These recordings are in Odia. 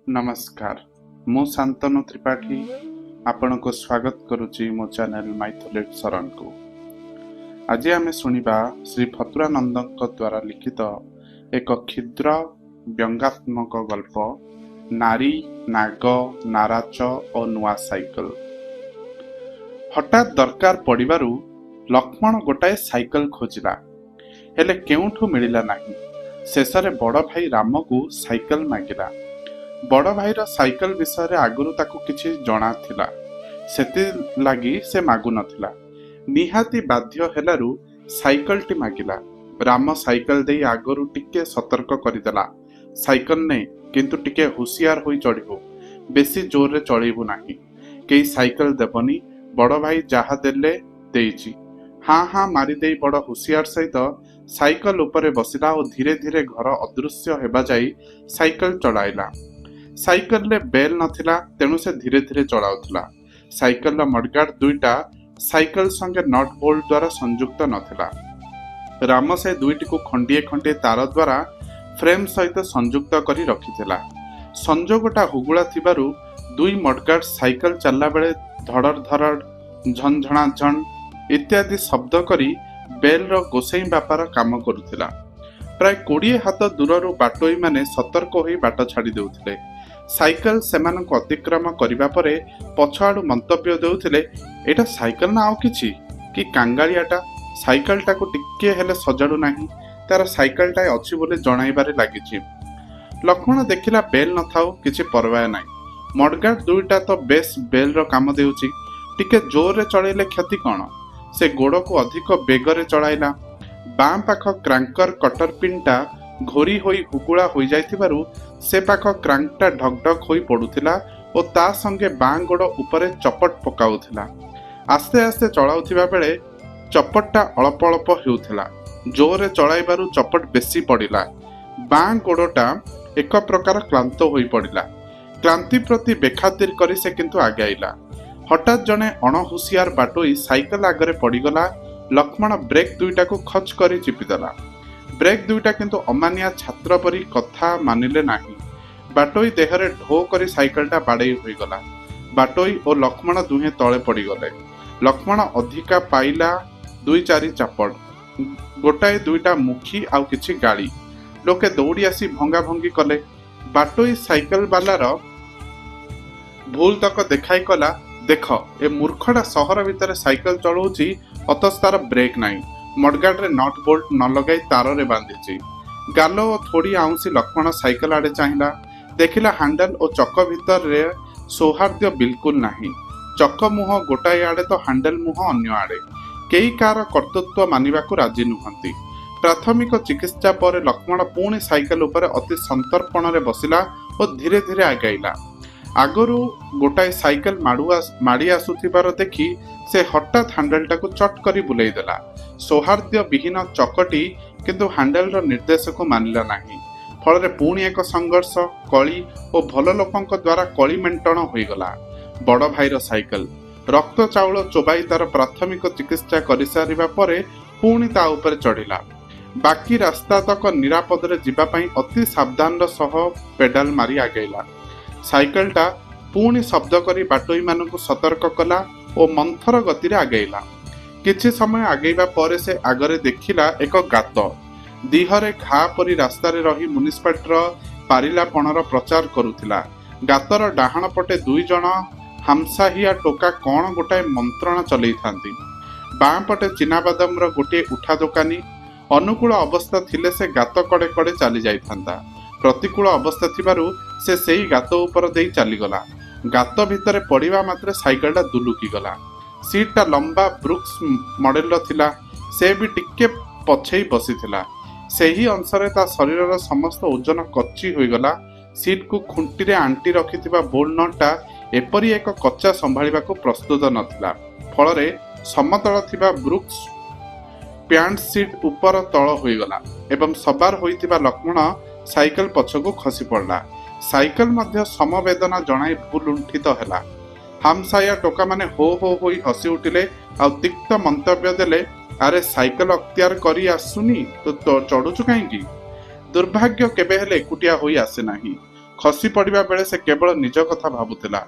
नमस्कार मु शांतनु त्रिपाठी आपण को स्वागत करुच्ची मो चैनल माइथोलेट शरण को। आज आम शुणा श्री फतुरानंद द्वारा लिखित एक क्षुद्र व्यंगात्मक गल्प नारी नाग नाराच और नुआ साइकल। हठात दरकार पड़िबारु लक्ष्मण गोटाए साइकल खोजिला हेले केउठु मिलिला नाही। शेषरे बड़ भाई राम को साइकल मागिला। बड़ भाईर साइकल विषय आगुरु ताकू किछि जणा थिला, सेति लागि से मागु नथिला। निहाती बाध्य Hellaro cycle T मागिला। Ram cycle देई आगुरु टिके सतर्क करिदेला, साइकल ने किंतु टिके होशियार होई चढ़िबो, बेसी जोर रे चढ़िबो नाही। केई साइकल देबनी, बड़ भाई जहा देले देइछि। हाँ हाँ मारी देई बड़ होशियार सहित साइकल उपरे बसिला और धीरे धीरे घर अदृश्य हेबा जाई साइकल चलाइला। साइकल ले बेल नथिला, तेणु से धीरे धीरे चलाउथिला। साइकल मडगार्ड दुईटा साइकल संगे नट बोल्ट द्वारा संयुक्त नथिला। राम से दुईटी को खंडिए खंडिए तार द्वारा फ्रेम सहित संयुक्त करी रखिथिला। संजोगटा हुगुला थिबारु दुई मडगार्ड साइकल चलला बेले धड़ड़ धड़ड़ झंझणा झण इत्यादि शब्द करी बेल रो गोसेई व्यापार काम करुथिला। प्राय 20 हाथ दूररू बाटोई माने सतर्क होई बाट छाड़ी देउथिले। साइकल सेमानंको अतिक्रम करिबा परे पछाडू मंतव्य देउथिले, एटा साइकल ना आउ किछि कि कांगालियाटा, साइकलटा को टिके हेले सजाडू नाही, तार साइकलटा अछि बोले जणाइबारे लागिछि। लक्ष्मण देखिला बेल न थाउ किछि परवाह नाही। मडगार्ड दुईटा तो बेस बेल रो काम देउछि, टिके जोर रे चळैले क्षति कोन। से गोड़ को अधिक बेगरे चलाइला। बाम पाख क्रांकर कटर पिनटा घोरी होई हुकुला होई जाइथिबारु से पाख क्रांकटा ढकढक होई पडुथिला और ता संगे बां गोड़ उपरे चपट पकाउथिला। आस्ते आस्ते चलाउथिबा बेले चपटटा अल्प अल्प हेउथिला। जोर रे चलाइबारु चपट बेसी पडिला। बां गोड़टा एक प्रकार क्लांत होई पडिला। क्लांति प्रति बेखातिर करी से किंतु आगाइला। हठात जने अणहुशियार बाटोई साइकल आगरे पड़ीगला। लक्ष्मण ब्रेक दुईटा को खच करी चिपिदेला। ब्रेक दुईटा किंतु अमानिया छात्र परी कथा मानिले नाही। बाटोई देहरे ढो करी साइकलटा बाड़ेई होईगला। बाटोई और लक्ष्मण दुहे तले पड़ीगले। लक्ष्मण अधिका पाइला 2-4 चापड़, गोटाए दुईटा मुखी आउ किछि गाड़ी। लोके दौड़ी आसी भंगा भंगी कले। बाटोई साइकल बालार भूल तक देखाई कला, देख ए मूर्खटा सहर भितर साइकल चलाउछि अथच तार ब्रेक नाही, मडगार्ड रे नट बोल्ट न लगाई तार रे बांधिछि। गालो और थोड़ी आउंसी लक्ष्मण साइकल आड़े चाहिला। देखिला हैंडल और चक भितर रे सौहार्द्य बिल्कुल नाही। चक मुह गोटाए आड़े तो हैंडल मुह अन्य आड़े। केई कार कर्तृत्व मानिबाकू राजी नुहंती। प्राथमिक चिकित्सा पर लक्ष्मण पुणी साइकल उपरे अति संतर्पण रे बसिला और धीरे धीरे आगाइला। आगरू गोटाए साइकल माड़ी आसुथिबार देखि से हठात हैंडलटा को चट करी बुलाई देला। सौहार्द्य विहीन चकटी किंतु हैंडल रो निर्देश को मानिला नाही। फल रे पुणी एक संघर्ष, कली और भल लोकंक द्वारा कली मेंटन होईगला। बड़ भाईर साइकल रक्त चाउल चोबाई तार प्राथमिक चिकित्सा करि सारिबा परे पुणी ता ऊपर चढ़िला। बाकी रास्ता तक निरापद रे जिबा पई अति सावधान सह पेडाल मारी आगैला। साइकलटा पुणी शब्द करी बाटोई मानकु सतर्क कला और मंथर गति रे आगैला। किछि समय आगैबा परे से आगरे देखिला एक गात। दिहरे घा परी रास्ता रे रही म्युनिसिपालिटीर पारिलापणर प्रचार करुथिला। गातर डाहाण पटे 2 जण हामसाहिया टोका कौन गोटाए मंत्रणा चलै थांती। बां पटे चिनाबादाम रो गोटे उठा दोकानी। अनुकूल अवस्था थिले से गात कड़े कड़े चली जाई थांता। प्रतिकूल अवस्था थिबारु से सेई गात ऊपर देई चली गला। गात भितरे पड़िबा मात्रे साइकलटा दुलुकी गला। सीटटा लंबा ब्रुक्स मॉडल थिला। से भी टिके पछेई बसिथिला। सेही अंशरे ता शरीरर समस्त ओजन कच्ची होई गला। सीट को खुंटी रे आंटी रखिथिबा बोल्ट नटटा एपरी एक कच्चा संभाळिबा को प्रस्तुत नथिला। फल रे समतल थिबा ब्रुक्स पैंट सीट ऊपर तळ होई गला एवं सवार होइथिबा लक्ष्मण साइकल पछकू खसी पड़ला। साइकल मध्य समवेदना जणाई भूल लुंठित हैला। हामसाया टोका माने हो होई हसी उठिले आ तिक्त मंतव्य देले, अरे साइकल अख्तियार करी आसुनी तो चढ़ुचु कहीं। दुर्भाग्य केबे हेले एकुटिया होई आसे नाही। ଖସି ପଡ଼ିବା ବେଳେ ସେ କେବଳ ନିଜ କଥା ଭାବୁଥିଲା।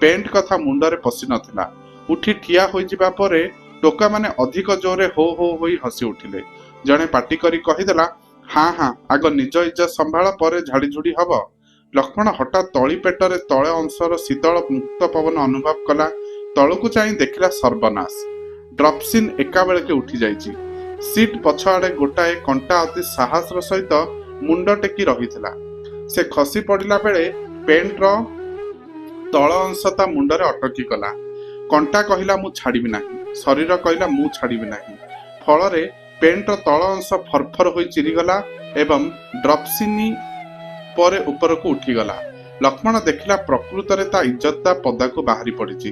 ପେଣ୍ଟ କଥା ମୁଣ୍ଡରେ ପଶି ନଥିଲା। ଉଠି ଠିଆ ହୋଇଯିବା ପରେ ଟୋକାମାନେ ଅଧିକ ଜୋରରେ ହୋ ହୋ ହୋଇ ହସି ଉଠିଲେ। ଜଣେ ପାଟି କରି କହିଦେଲା, ହାଁ ଆଗ ନିଜ ଇଜ୍ଜତ ସମ୍ଭାଳ, ପରେ ଝାଡ଼ିଝୁଡ଼ି ହବ। ଲକ୍ଷ୍ମଣ ହଠାତ୍ ତଳି ପେଟରେ ତଳ ଅଂଶର ଶୀତଳ ମୁକ୍ତ ପବନ ଅନୁଭବ କଲା। ତଳକୁ ଚାହିଁ ଦେଖିଲା ସର୍ବନାଶ। ଡ୍ରପସିନ୍ ଏକାବେଳକେ ଉଠି ଯାଇଛି। ସିଟ୍ ପଛଆଡ଼େ ଗୋଟାଏ କଣ୍ଟା ଅତି ସାହସର ସହିତ ମୁଣ୍ଡ ଟେକି ରହିଥିଲା। ସେ ଖସି ପଡ଼ିଲା ବେଳେ ପେଣ୍ଟର ତଳ ଅଂଶ ତା ମୁଣ୍ଡରେ ଅଟକି ଗଲା। କଣ୍ଟା କହିଲା ମୁଁ ଛାଡ଼ିବି ନାହିଁ, ଶରୀର କହିଲା ମୁଁ ଛାଡ଼ିବି ନାହିଁ। ଫଳରେ ପେଣ୍ଟର ତଳ ଅଂଶ ଫରଫର ହୋଇ ଚିରିଗଲା ଏବଂ ଡ୍ରପସିନି ପରେ ଉପରକୁ ଉଠିଗଲା। ଲକ୍ଷ୍ମଣ ଦେଖିଲା ପ୍ରକୃତରେ ତା ଇଜ୍ଜତଟା ପଦାକୁ ବାହାରି ପଡ଼ିଛି।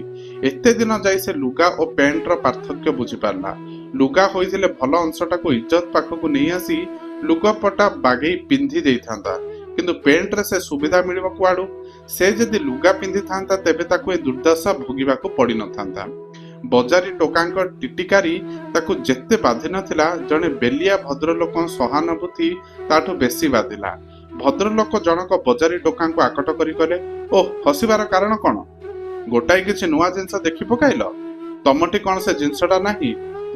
ଏତେ ଦିନ ଯାଇ ସେ ଲୁଗା ଓ ପ୍ୟାଣ୍ଟର ପାର୍ଥକ୍ୟ ବୁଝିପାରିଲା। ଲୁଗା ହୋଇଥିଲେ ଭଲ ଅଂଶଟାକୁ ଇଜ୍ଜତ ପାଖକୁ ନେଇ ଆସି ଲୁଗାପଟା ବାଗେଇ ପିନ୍ଧି ଦେଇଥାନ୍ତା, କିନ୍ତୁ ପ୍ୟାଣ୍ଟରେ ସେ ସୁବିଧା ମିଳିବ କୁଆଡ଼ୁ? ସେ ଯଦି ଲୁଗା ପିନ୍ଧିଥାନ୍ତା ତେବେ ତାକୁ ଏ ଦୁର୍ଦ୍ଦଶା ଭୋଗିବାକୁ ପଡ଼ିନଥାନ୍ତା। ବଜାରୀ ଟୋକାଙ୍କ ଟିଟିକାରୀ ତାକୁ ଯେତେ ବାଧିନଥିଲା, ଜଣେ ବେଲିଆ ଭଦ୍ରଲୋକଙ୍କ ସହାନୁଭୂତି ତାଠୁ ବେଶୀ ବାଧିଲା। ଭଦ୍ରଲୋକ ଜଣକ ବଜାରୀ ଟୋକାଙ୍କୁ ଆକଟ କରି କହିଲେ, ଓଃ, ହସିବାର କାରଣ କ'ଣ? ଗୋଟାଏ କିଛି ନୂଆ ଜିନିଷ ଦେଖି ପକାଇଲ? ତମଠି କ'ଣ ସେ ଜିନିଷଟା ନାହିଁ?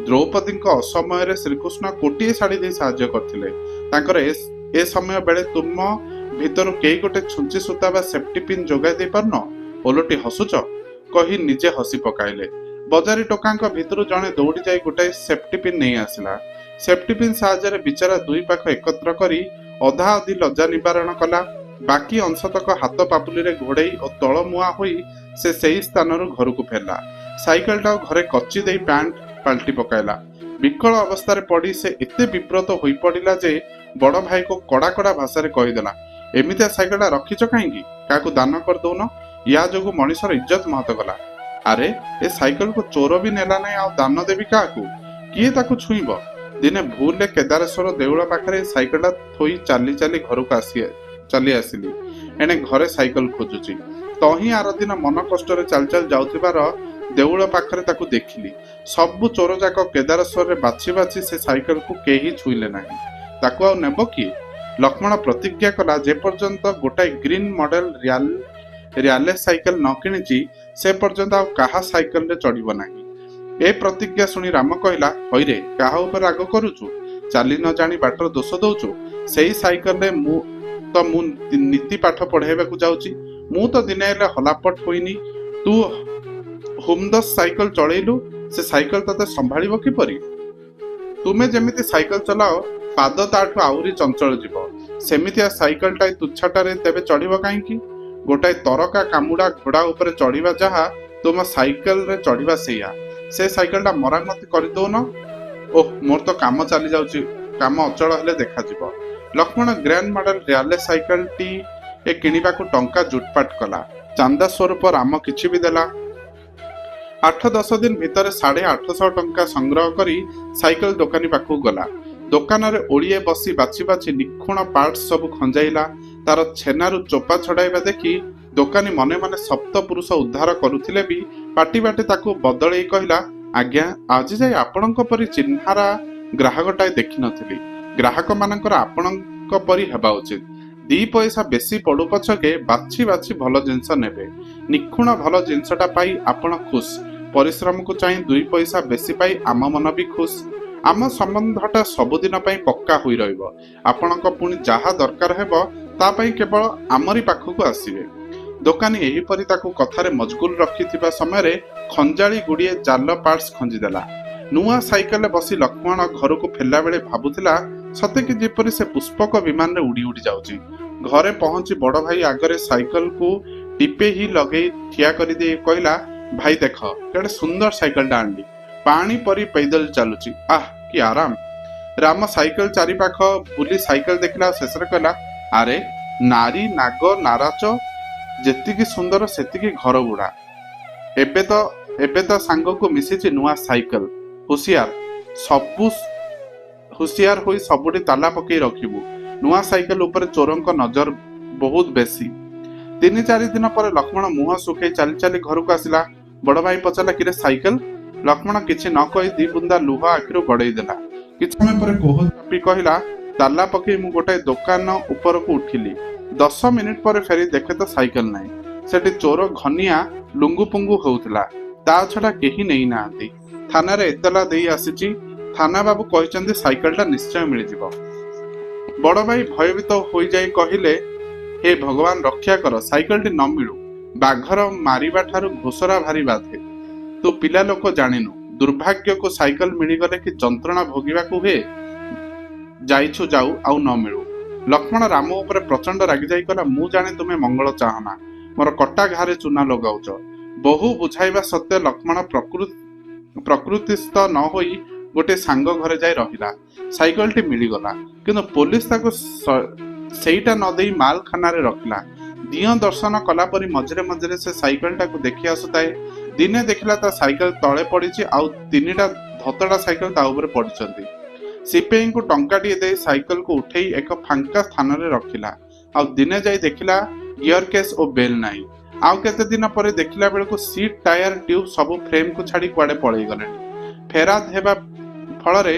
ଦ୍ରୌପଦୀଙ୍କ ଅସମୟରେ ଶ୍ରୀକୃଷ୍ଣ କୋଟିଏ ଶାଢ଼ୀ ଦେଇ ସାହାଯ୍ୟ କରିଥିଲେ। ତାଙ୍କର ଏ ସମୟ ବେଳେ ତୁମ ଭିତରୁ କେହି ଗୋଟେ ଛୁଞ୍ଚି ସୂତା ବା ସେଫ୍ଟି ପିନ୍ ଯୋଗାଇ ଦେଇ ପାରୁନ? ଓଲଟି ହସୁଛ? କହି ନିଜେ ହସି ପକାଇଲେ। ବଜାରୀ ଟୋକାଙ୍କ ଭିତରୁ ଜଣେ ଦୌଡ଼ି ଯାଇ ଗୋଟାଏ ସେଫ୍ଟି ପିନ୍ ନେଇ ଆସିଲା। ସେଫ୍ଟି ପିନ୍ ସାହାଯ୍ୟରେ ବିଚାରା ଦୁଇ ପାଖ ଏକତ୍ର କରି ଅଧା ଅଧି ଲଜ୍ଜା ନିବାରଣ କଲା। ବାକି ଅଂଶତକ ହାତ ପାପୁଲିରେ ଘୋଡ଼େଇ ଓ ତଳମୁହାଁ ହୋଇ ସେ ସେହି ସ୍ଥାନରୁ ଘରକୁ ଫେରିଲା। ସାଇକେଲଟାକୁ ଘରେ କଚି ଦେଇ ପ୍ୟାଣ୍ଟ ପାଲଟି ପକାଇଲା। ବିକଳ ଅବସ୍ଥାରେ ପଡ଼ି ସେ ଏତେ ବିବ୍ରତ ହୋଇପଡ଼ିଲା ଯେ ବଡ଼ ଭାଇକୁ କଡ଼ା କଡ଼ା ଭାଷାରେ କହିଦେଲା, ଏମିତିଆ ସାଇକେଲଟା ରଖିଛ କାହିଁକି? କାହାକୁ ଦାନ କରିଦଉନ? ୟା ଯୋଗୁଁ ମଣିଷର ଇଜ୍ଜତ ମହତ ଗଲା। ଆରେ, ଏ ସାଇକେଲକୁ ଚୋର ବି ନେଲା ନାହିଁ, ଆଉ ଦାନ ଦେବି କାହାକୁ? କିଏ ତାକୁ ଛୁଇଁବ? ଦିନେ ଭୁଲରେ କେଦାରେଶ୍ୱର ଦେଉଳ ପାଖରେ ସାଇକେଲଟା ଥୋଇ ଚାଲି ଚାଲି ଘରକୁ ଚାଲି ଆସିଲି। ଏଣେ ଘରେ ସାଇକେଲ ଖୋଜୁଛି। ତହିଁ ଆର ଦିନ ମନ କଷ୍ଟରେ ଚାଲି ଚାଲି ଯାଉଥିବାର ଦେଉଳ ପାଖରେ ତାକୁ ଦେଖିଲି। ସବୁ ଚୋର ଯାକ କେଦାରେଶ୍ୱରରେ ବାଛି ବାଛି ସେ ସାଇକେଲକୁ କେହି ଛୁଇଁଲେ ନାହିଁ। ତାକୁ ଆଉ ନେବ କିଏ? ଲକ୍ଷ୍ମଣ ପ୍ରତିଜ୍ଞା କଲା, ଯେ ପର୍ଯ୍ୟନ୍ତ ଗୋଟାଏ ଗ୍ରୀନ୍ ମଡେଲ ର୍ୟାଲେ ସାଇକେଲ ନ କିଣିଛି ସେ ପର୍ଯ୍ୟନ୍ତ ଆଉ କାହା ସାଇକେଲରେ ଚଢ଼ିବ ନାହିଁ। ଏ ପ୍ରତିଜ୍ଞା ଶୁଣି ରାମ କହିଲା, ହଇରେ, କାହା ଉପରେ ରାଗ କରୁଛୁ? ଚାଲି ନ ଜାଣି ବାଟର ଦୋଷ ଦଉଛୁ? ସେଇ ସାଇକେଲରେ ମୁଁ ନୀତି ପାଠ ପଢ଼ାଇବାକୁ ଯାଉଛି। ମୁଁ ତ ଦିନେ ହେଲେ ହଲାପଟ ହୋଇନି। ତୁ ହୁମଦସ୍ତ ସାଇକେଲ ଚଳେଇଲୁ, ସେ ସାଇକେଲ ତତେ ସମ୍ଭାଳିବ କିପରି? ତୁମେ ଯେମିତି ସାଇକେଲ ଚଲାଅ, ପାଦ ତାଠୁ ଆହୁରି ଚଞ୍ଚଳ ଯିବ। ସେମିତିଆ ସାଇକେଲଟାଏ ତୁଚ୍ଛାଟାରେ ତେବେ ଚଢ଼ିବ କାହିଁକି? ଗୋଟାଏ ତରକା କାମୁଡ଼ା ଘୋଡ଼ା ଉପରେ ଚଢ଼ିବା ଯାହା, ତୁମ ସାଇକେଲରେ ଚଢ଼ିବା ସେଇଆ। ସେ ସାଇକେଲଟା ମରାମତି କରିଦଉନ? ଓଃ, ମୋର ତ କାମ ଚାଲି ଯାଉଛି, କାମ ଅଚଳ ହେଲେ ଦେଖାଯିବ। ଲକ୍ଷ୍ମଣ ଗ୍ରାଣ୍ଡ ମଡେଲ ର୍ୟାଲେ ସାଇକେଲଟି କିଣିବାକୁ ଟଙ୍କା ଜୁଟପାଟ କଲା। ଚାନ୍ଦା ସ୍ୱରୂପ ରାମ କିଛି ବି ଦେଲା। 8-10 ଦିନ ଭିତରେ 850 ଟଙ୍କା ସଂଗ୍ରହ କରି ସାଇକେଲ ଦୋକାନୀ ପାଖକୁ ଗଲା। ଦୋକାନରେ ଓଳିଏ ବସି ବାଛି ବାଛି ନିଖୁଣ ପାର୍ଟସ ସବୁ ଖଞ୍ଜାଇଲା। ତାର ଛେନାରୁ ଚୋପା ଛଡ଼ାଇବା ଦେଖି ଦୋକାନୀ ମନେ ମନେ ସପ୍ତ ପୁରୁଷ ଉଦ୍ଧାର କରୁଥିଲେ ବି ପାଟି ବାଟେ ତାକୁ ବଦଳେଇ କହିଲା, ଆଜ୍ଞା, ଆଜି ଯାଇ ଆପଣଙ୍କ ପରି ଚିହ୍ନାରା ଗ୍ରାହକଟାଏ ଦେଖିନଥିଲି। ଗ୍ରାହକମାନଙ୍କର ଆପଣଙ୍କ ପରି ହେବା ଉଚିତ। 2 ପଇସା ବେଶୀ ପଡୁ ପଛକେ ବାଛି ବାଛି ଭଲ ଜିନିଷ ନେବେ। ନିଖୁଣ ଭଲ ଜିନିଷଟା ପାଇ ଆପଣ ଖୁସ। ପରିଶ୍ରମକୁ ଚାହିଁ 2 ପଇସା ବେଶୀ ପାଇ ଆମ ମନ ବି ଖୁସ। ଆମ ସମ୍ବନ୍ଧଟା ସବୁଦିନ ପାଇଁ ପକ୍କା ହୋଇ ରହିବ। ଆପଣଙ୍କ ପୁଣି ଯାହା ଦରକାର ହେବ ତା ପାଇଁ କେବଳ ଆମରି ପାଖକୁ ଆସିବେ। ଦୋକାନୀ ଏହିପରି ତାକୁ କଥାରେ ମଜଗୁଲ ରଖିଥିବା ସମୟରେ ଖଞ୍ଜାଳି ଗୁଡ଼ିଏ ଜାଲ ପାର୍ଟସ ଖଞ୍ଜିଦେଲା। ନୂଆ ସାଇକେଲରେ ବସି ଲକ୍ଷ୍ମଣ ଘରକୁ ଫେରିଲା ବେଳେ ଭାବୁଥିଲା, ସତେକି ଯେପରି ସେ ପୁଷ୍ପକ ବିମାନରେ ଉଡ଼ି ଉଡ଼ି ଯାଉଛି। ଘରେ ପହଞ୍ଚି ବଡ଼ ଭାଇ ଆଗରେ ସାଇକେଲକୁ ଟିପେ ହିଁ ଲଗେଇ ଠିଆ କରିଦେଇ କହିଲା, ଭାଇ ଦେଖ, କେଡ଼େ ସୁନ୍ଦର ସାଇକେଲଟା ଆଣିଲି। ପାଣି ପରି ପୈଦଲ ଚାଲୁଛି। ଆଃ, କି ଆରାମ। ରାମ ସାଇକେଲ ଚାରିପାଖ ବୁଲି ସାଇକେଲ ଦେଖିଲା। ଶେଷରେ କହିଲା, ଆରେ, ନାରୀ ନାଗ ନାରାଚ ଯେତିକି ସୁନ୍ଦର ସେତିକି ଘର ବୁଢ଼ା। ଏବେ ତ ସାଙ୍ଗକୁ ମିଶିଛି ନୂଆ ସାଇକେଲ। ହୁସିଆର ହୋଇ ସବୁଠି ତାଲା ପକେଇ ରଖିବୁ। ନୂଆ ସାଇକେଲ ଉପରେ ଚୋରଙ୍କ ନଜର ବହୁତ ବେଶୀ। 3-4 ଦିନ ପରେ ଲକ୍ଷ୍ମଣ ମୁହଁ ଶୁଖେଇ ଚାଲି ଚାଲି ଘରକୁ ଆସିଲା। ବଡ଼ ଭାଇ ପଚାରିଲା, କିରେ ସାଇକେଲ? ଲକ୍ଷ୍ମଣ କିଛି ନ କହି 2 ବୁନ୍ଦା ଲୁହ ଆଖିରୁ ଗଡ଼େଇ ଦେଲା। କିଛି ସମୟ ପରେ କୋହ ଚାପି କହିଲା, ତାଲା ପକେଇ ମୁଁ ଗୋଟାଏ ଦୋକାନ ଉପରକୁ ଉଠିଲି। 10 ମିନିଟ୍ ପରେ ଫେରି ଦେଖେ ତ ସାଇକେଲ ନାହିଁ। ସେଠି ଚୋର ଘନିଆ ଲୁଙ୍ଗୁପୁଙ୍ଗୁ ହେଉଥିଲା। ତା ଛଡ଼ା କେହି ନେଇନାହାନ୍ତି। ଥାନାରେ ଏତଲା ଦେଇ ଆସିଛି। ଥାନା ବାବୁ କହିଛନ୍ତି ସାଇକେଲଟା ନିଶ୍ଚୟ ମିଳିଯିବ। ବଡ଼ ଭାଇ ଭୟଭୀତ ହୋଇଯାଇ କହିଲେ, ହେ ଭଗବାନ ରକ୍ଷା କର, ସାଇକେଲଟି ନ ମିଳୁ। ବାଘର ମାରିବା ଠାରୁ ଘୋଷରା ଭାରି ବାଧେ। ତୁ ପିଲା ଲୋକ ଜାଣିନୁ, ଦୁର୍ଭାଗ୍ୟକୁ ସାଇକେଲ ମିଳିଗଲେ କି ଯନ୍ତ୍ରଣା ଭୋଗିବାକୁ ହୁଏ। ଯାଇଛୁ ଯାଉ, ଆଉ ନ ମିଳୁ। ଲକ୍ଷ୍ମଣ ରାମ ଉପରେ ପ୍ରଚଣ୍ଡ ରାଗିଯାଇ କହିଲା, ମୁଁ ଜାଣେ ତୁମେ ମଙ୍ଗଳ ଚାହନା, ମୋର କଟା ଘାରେ ଚୂନା ଲଗାଉଛ। ବହୁ ବୁଝାଇବା ସତ୍ତ୍ୱେ ଲକ୍ଷ୍ମଣ ପ୍ରକୃତିସ୍ଥ ନ ହୋଇ ଗୋଟେ ସାଙ୍ଗ ଘରେ ଯାଇ ରହିଲା। ସାଇକେଲଟି ମିଳିଗଲା, କିନ୍ତୁ ପୋଲିସ ତାକୁ ସେଇଟା ନ ଦେଇ ମାଲଖାନାରେ ରଖିଲା। ଦିଅଁ ଦର୍ଶନ କଲା ପରି ମଝିରେ ମଝିରେ ସେ ସାଇକେଲଟାକୁ ଦେଖି ଆସୁଥାଏ। ଦିନେ ଦେଖିଲା ତା ସାଇକେଲ ତଳେ ପଡ଼ିଛି, ଆଉ 3ଟା ଧତଡ଼ା ସାଇକେଲ ତା ଉପରେ ପଡ଼ିଛନ୍ତି। ସିପେଇଙ୍କୁ ଟଙ୍କାଟିଏ ଦେଇ ସାଇକେଲକୁ ଉଠେଇ ଏକ ଫାଙ୍କା ସ୍ଥାନରେ ରଖିଲା। ଆଉ ଦିନେ ଯାଇ ଦେଖିଲା ଗିୟର କେସ୍ ଓ ବେଲ୍ ନାହିଁ। ଆଉ କେତେ ଦିନ ପରେ ଦେଖିଲା ବେଳକୁ ସିଟ୍, ଟାୟାର, ଟ୍ୟୁବ୍ ସବୁ ଫ୍ରେମ୍କୁ ଛାଡ଼ି କୁଆଡ଼େ ପଳେଇ ଗଲେଣି। ଫେରାଦ ହେବା ଫଳରେ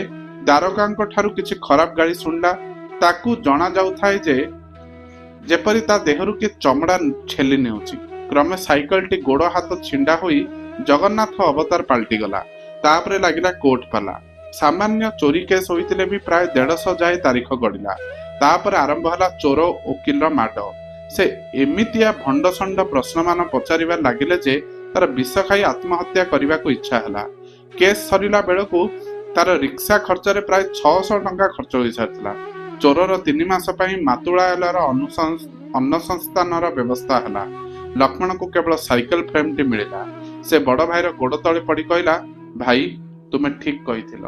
ଦାରୋଗାଙ୍କ ଠାରୁ କିଛି ଖରାପ ଗାଳି ଶୁଣିଲା। ତାକୁ ଜଣା ଯାଉଥାଏ ଯେପରି ତା ଦେହରୁ କିଏ ଚମଡ଼ା ଛେଲି ନେଉଛି। କ୍ରମେ ସାଇକେଲଟି ଗୋଡ଼ ହାତ ଛିଣ୍ଡା ହୋଇ ଜଗନ୍ନାଥ ଅବତାର ପାଲଟିଗଲା। ତାପରେ ଲାଗିଲା କୋର୍ଟ ପାଲା। ସାମାନ୍ୟ ଚୋରି କେସ୍ ହୋଇଥିଲେ ବି ପ୍ରାୟ 150 ଯାଏ ତାରିଖ ଗଡ଼ିଲା। ତାପରେ ଆରମ୍ଭ ହେଲା ଚୋର ଓକିଲର ମାଡ଼। ସେ ଏମିତିଆ ଭଣ୍ଡସଣ୍ଡ ପ୍ରଶ୍ନମାନ ପଚାରିବା ଲାଗିଲେ ଯେ ତାର ବିଷ ଖାଇ ଆତ୍ମହତ୍ୟା କରିବାକୁ ଇଚ୍ଛା ହେଲା। କେସ୍ ସରିଲା ବେଳକୁ ତାର ରିକ୍ସା ଖର୍ଚ୍ଚରେ ପ୍ରାୟ 600 ଟଙ୍କା ଖର୍ଚ୍ଚ ହୋଇସାରିଥିଲା। ଚୋରର 3 ମାସ ପାଇଁ ମାତୁଳାୟଲର ଅନ୍ନସଂସ୍ଥାନର ବ୍ୟବସ୍ଥା ହେଲା। ଲକ୍ଷ୍ମଣକୁ କେବଳ ସାଇକେଲ ଫ୍ରେମ୍ଟି ମିଳିଲା। ସେ ବଡ଼ ଭାଇର ଗୋଡ଼ ତଳେ ପଡ଼ି କହିଲା, ଭାଇ, ତୁମେ ଠିକ୍ କହିଥିଲ।